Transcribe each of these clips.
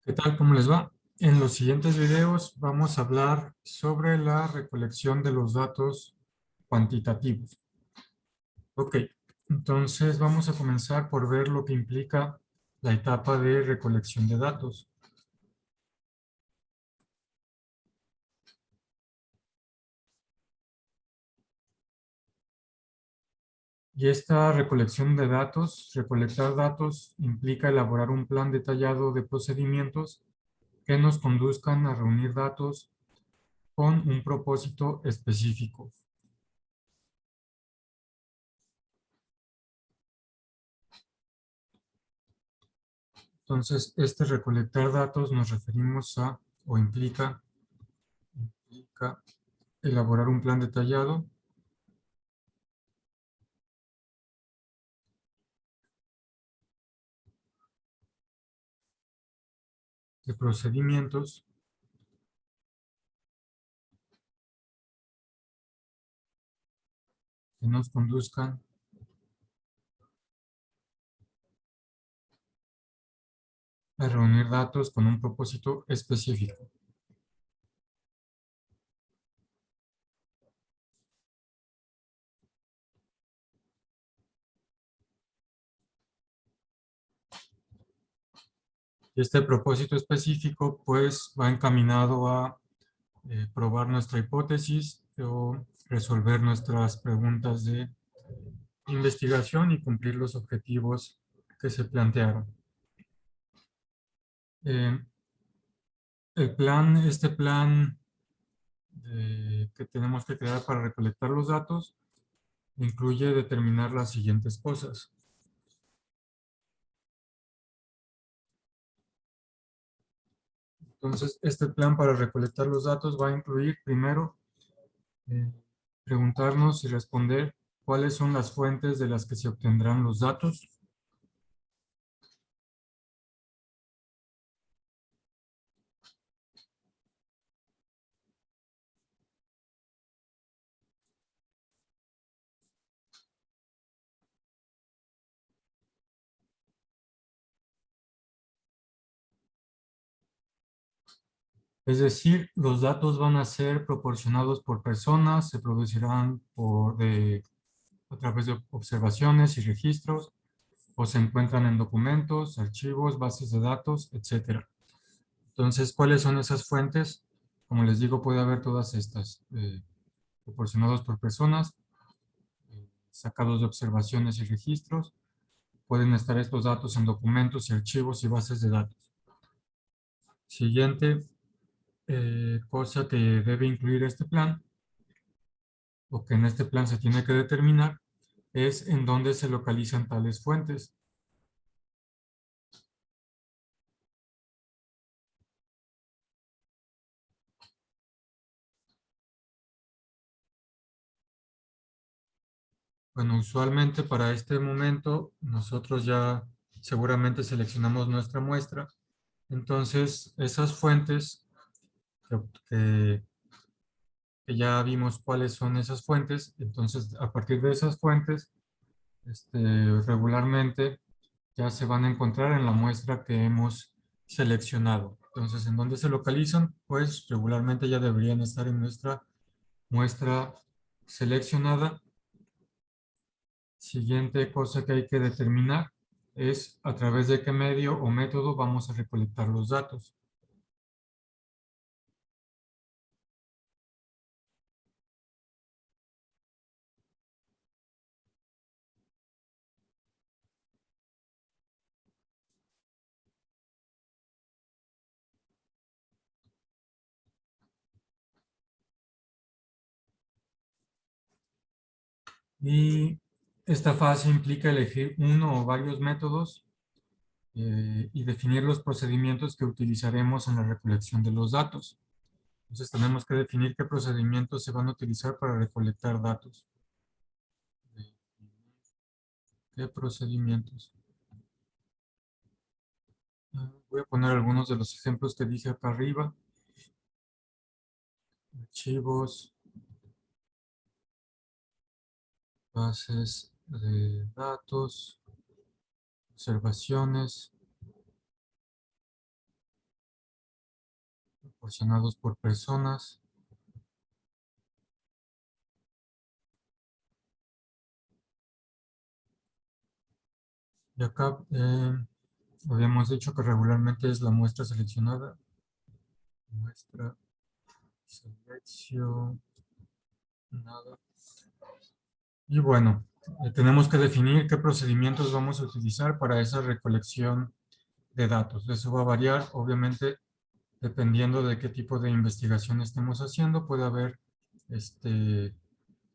¿Qué tal? ¿Cómo les va? En los siguientes videos vamos a hablar sobre la recolección de los datos cuantitativos. Ok, entonces vamos a comenzar por ver lo que implica la etapa de recolección de datos. Y esta recolección de datos, recolectar datos, implica elaborar un plan detallado de procedimientos que nos conduzcan a reunir datos con un propósito específico. Entonces, este recolectar datos nos referimos a, o implica elaborar un plan detallado de procedimientos que nos conduzcan a reunir datos con un propósito específico. Y este propósito específico, pues, va encaminado a probar nuestra hipótesis o resolver nuestras preguntas de investigación y cumplir los objetivos que se plantearon. Eh, este plan que tenemos que crear para recolectar los datos incluye determinar las siguientes cosas. Entonces, este plan para recolectar los datos va a incluir, primero, eh, preguntarnos y responder cuáles son las fuentes de las que se obtendrán los datos. Es decir, los datos van a ser proporcionados por personas, se producirán a través de observaciones y registros, o se encuentran en documentos, archivos, bases de datos, etcétera. Entonces, ¿cuáles son esas fuentes? Como les digo, puede haber todas estas, proporcionados por personas, sacados de observaciones y registros. Pueden estar estos datos en documentos y archivos y bases de datos. Siguiente cosa que debe incluir este plan, o que en este plan se tiene que determinar, es en dónde se localizan tales fuentes. Bueno, usualmente para este momento nosotros ya seguramente seleccionamos nuestra muestra. Entonces, esas fuentes que, que- que ya vimos cuáles son esas fuentes, entonces a partir de esas fuentes, regularmente ya se van a encontrar en la muestra que hemos seleccionado. Entonces, ¿en dónde se localizan? Pues regularmente ya deberían estar en nuestra muestra seleccionada. Siguiente cosa que hay que determinar es a través de qué medio o método vamos a recolectar los datos. Y esta fase implica elegir uno o varios métodos y definir los procedimientos que utilizaremos en la recolección de los datos. Entonces tenemos que definir qué procedimientos se van a utilizar para recolectar datos. ¿Qué procedimientos? Voy a poner algunos de los ejemplos que dije acá arriba. Archivos, bases de datos, observaciones, proporcionados por personas. Y acá habíamos dicho que regularmente es la muestra seleccionada. Muestra seleccionada. Y bueno, tenemos que definir qué procedimientos vamos a utilizar para esa recolección de datos. Eso va a variar, obviamente, dependiendo de qué tipo de investigación estemos haciendo. Puede haber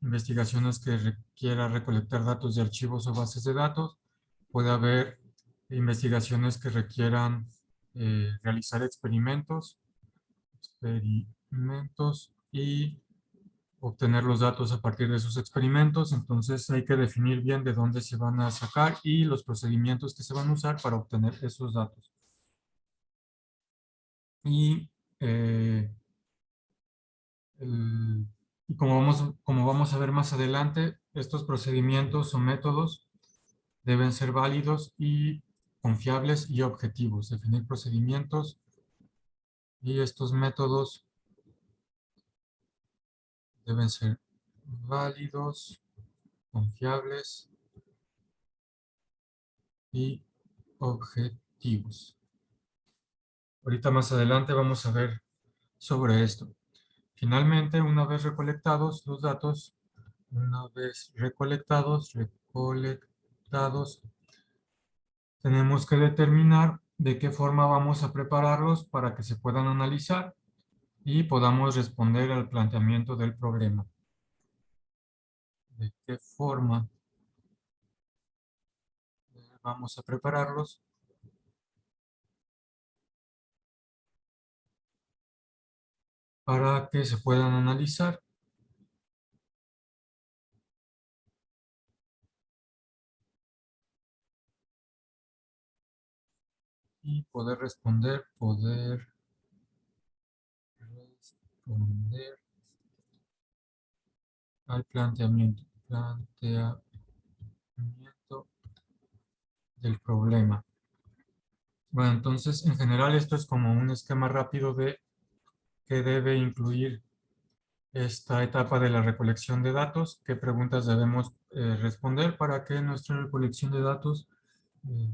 investigaciones que requiera recolectar datos de archivos o bases de datos. Puede haber investigaciones que requieran realizar experimentos y obtener los datos a partir de esos experimentos. Entonces hay que definir bien de dónde se van a sacar y los procedimientos que se van a usar para obtener esos datos. Y, eh, y como vamos a ver más adelante, estos procedimientos o métodos deben ser válidos y confiables y objetivos. Definir procedimientos y estos métodos deben ser válidos, confiables y objetivos. Ahorita más adelante vamos a ver sobre esto. Finalmente, una vez recolectados los datos, tenemos que determinar de qué forma vamos a prepararlos para que se puedan analizar y podamos responder al planteamiento del problema. ¿De qué forma vamos a prepararlos? Para que se puedan analizar. Y poder responder al planteamiento del problema. Bueno, entonces, en general, esto es como un esquema rápido de qué debe incluir esta etapa de la recolección de datos, qué preguntas debemos responder para que nuestra recolección de datos eh,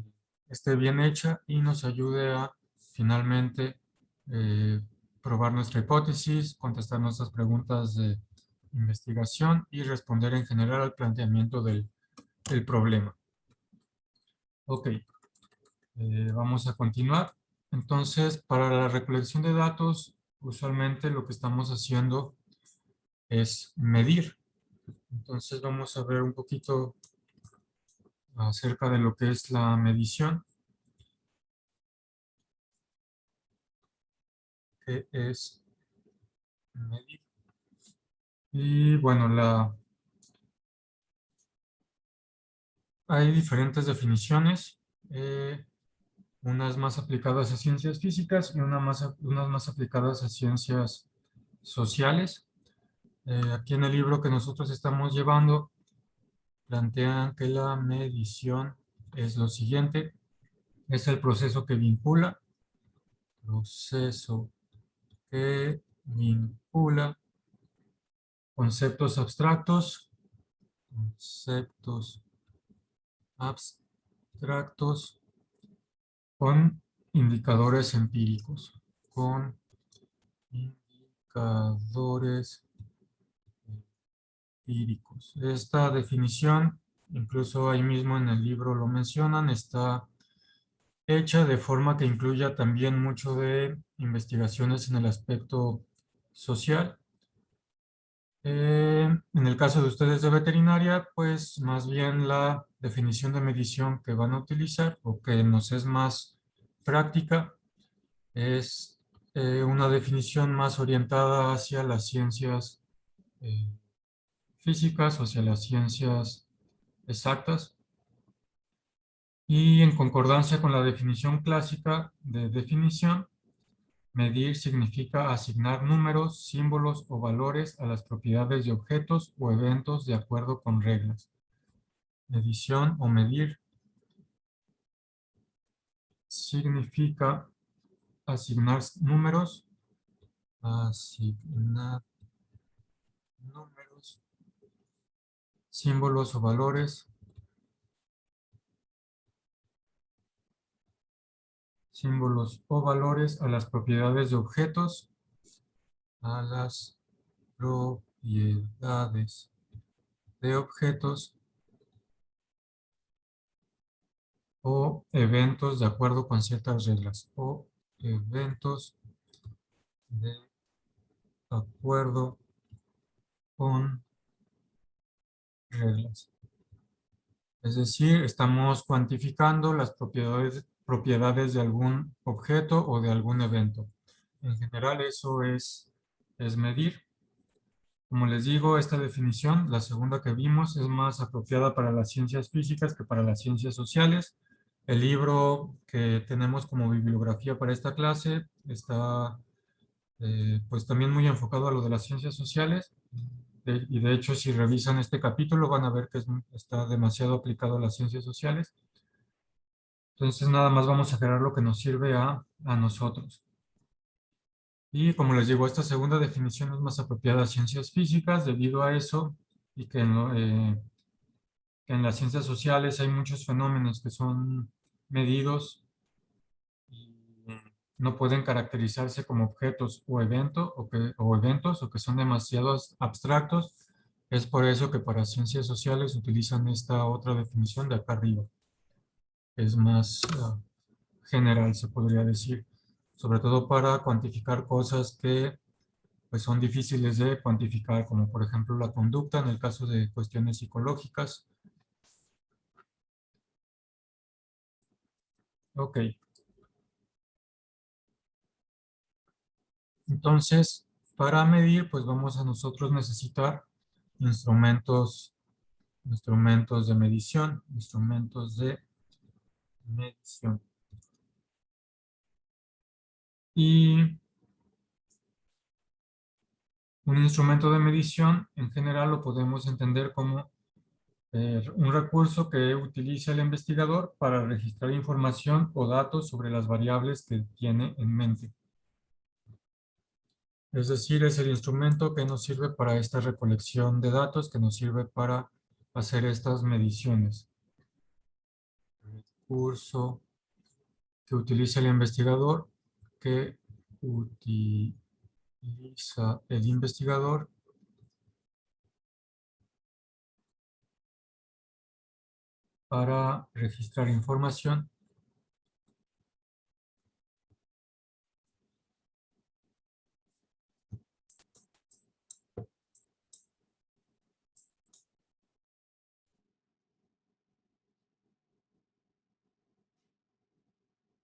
esté bien hecha y nos ayude a finalmente eh, probar nuestra hipótesis, contestar nuestras preguntas de investigación y responder en general al planteamiento del problema. Ok, vamos a continuar. Entonces, para la recolección de datos, usualmente lo que estamos haciendo es medir. Entonces, vamos a ver un poquito acerca de lo que es la medición. ¿Qué es medir? Y bueno, hay diferentes definiciones, unas más aplicadas a ciencias físicas y unas más aplicadas a ciencias sociales. Aquí en el libro que nosotros estamos llevando, plantean que la medición es lo siguiente, es el proceso que vincula conceptos abstractos con indicadores empíricos, con indicadores empíricos. Esta definición, incluso ahí mismo en el libro lo mencionan, está hecha de forma que incluya también mucho de investigaciones en el aspecto social. En el caso de ustedes de veterinaria, pues más bien la definición de medición que van a utilizar o que nos es más práctica es una definición más orientada hacia las ciencias eh, físicas o hacia las ciencias exactas. Y en concordancia con la definición clásica de definición, medir significa asignar números, símbolos o valores a las propiedades de objetos o eventos de acuerdo con reglas. Medición o medir significa asignar números, asignar números, símbolos o valores, a las propiedades de objetos, a las propiedades de objetos o eventos de acuerdo con ciertas reglas, o eventos de acuerdo con reglas. Es decir, estamos cuantificando las propiedades de algún objeto o de algún evento. En general, eso es medir. Como les digo, esta definición, la segunda que vimos, es más apropiada para las ciencias físicas que para las ciencias sociales. El libro que tenemos como bibliografía para esta clase está pues también muy enfocado a lo de las ciencias sociales. Y de hecho, si revisan este capítulo, van a ver que está demasiado aplicado a las ciencias sociales. Entonces, nada más vamos a crear lo que nos sirve a nosotros. Y como les digo, esta segunda definición es más apropiada a ciencias físicas debido a eso y que en las ciencias sociales hay muchos fenómenos que son medidos y no pueden caracterizarse como objetos o eventos o que son demasiado abstractos. Es por eso que para ciencias sociales utilizan esta otra definición de acá arriba. Es más general, se podría decir, sobre todo para cuantificar cosas que pues, son difíciles de cuantificar, como por ejemplo la conducta en el caso de cuestiones psicológicas. Ok, entonces para medir pues vamos a nosotros necesitar instrumentos, instrumentos de medición. Y un instrumento de medición en general lo podemos entender como un recurso que utiliza el investigador para registrar información o datos sobre las variables que tiene en mente. Es decir, es el instrumento que nos sirve para esta recolección de datos, que nos sirve para hacer estas mediciones. Recurso que utiliza el investigador, que utiliza el investigador para registrar información